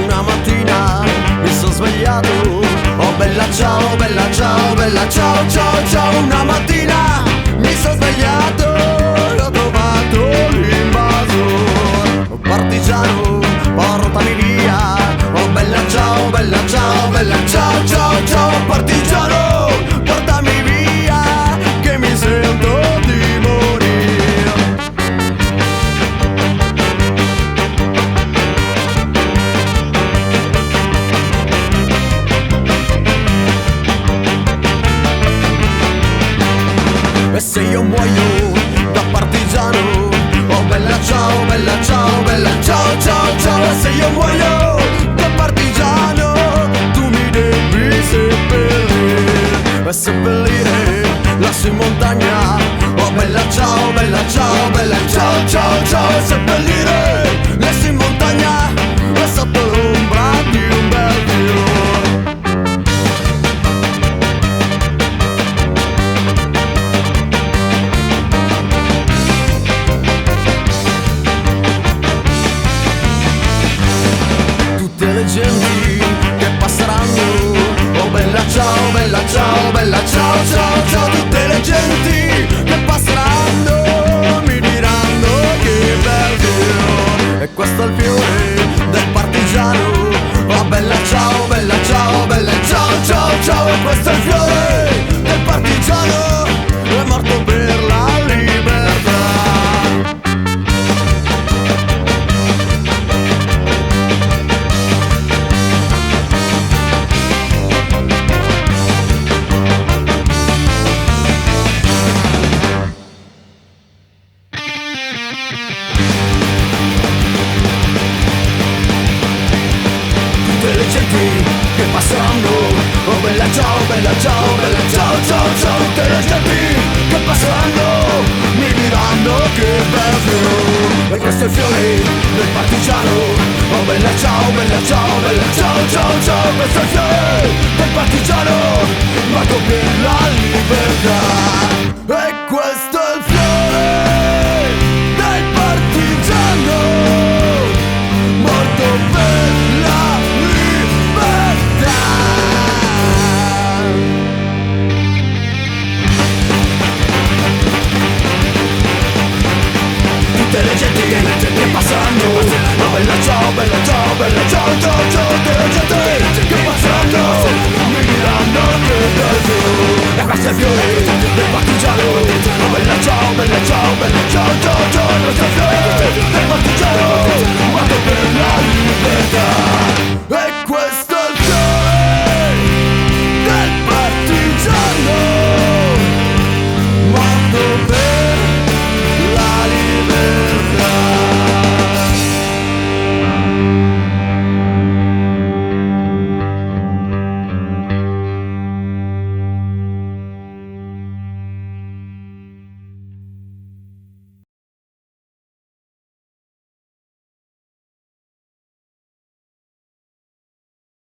Una mattina mi sono svegliato, oh bella ciao, bella ciao, bella ciao, ciao, ciao. Una mattina mi sono svegliato e ho trovato l'invasor. Oh partigiano, portami via, oh bella ciao, bella ciao, bella ciao, ciao, ciao. Partigiano, portami via, che mi sento di morire. E se io muoio da partigiano, oh bella ciao, bella ciao, bella ciao, ciao, ciao. E se io muoio da partigiano, tu mi devi seppellire. E seppellire lassù in montagna, oh bella ciao, bella ciao, bella ciao, ciao, ciao. E seppellire lassù in montagna, e sotto l'ombra di un bel fiore. Tutte le genti che passeranno, oh bella ciao, bella ciao, bella ciao, ciao, ciao. Tutte le genti che passeranno mi diranno che bel fiore. E questo è il fiore del partigiano, oh bella ciao, bella ciao, bella ciao, ciao, ciao. E questo è il fiore del partigiano, è morto per la libertà. Tutte le genti che passeranno, oh bella ciao, bella ciao, bella ciao, ciao, ciao. Tutte le genti che passeranno mi diranno che bel fiore. E questo è il fiore del partigiano, oh bella ciao, bella ciao, bella ciao, ciao, ciao. Questo è il fiore del partigiano, morto per la libertà. E questo è il fiore del partigiano, morto per la libertà. Tutte le genti che passeranno, oh bella ciao, bella ciao, bella ciao, ciao, ciao. Tutte le genti che passeranno mi diranno che bel fiore. E questo è il fiore del partigiano,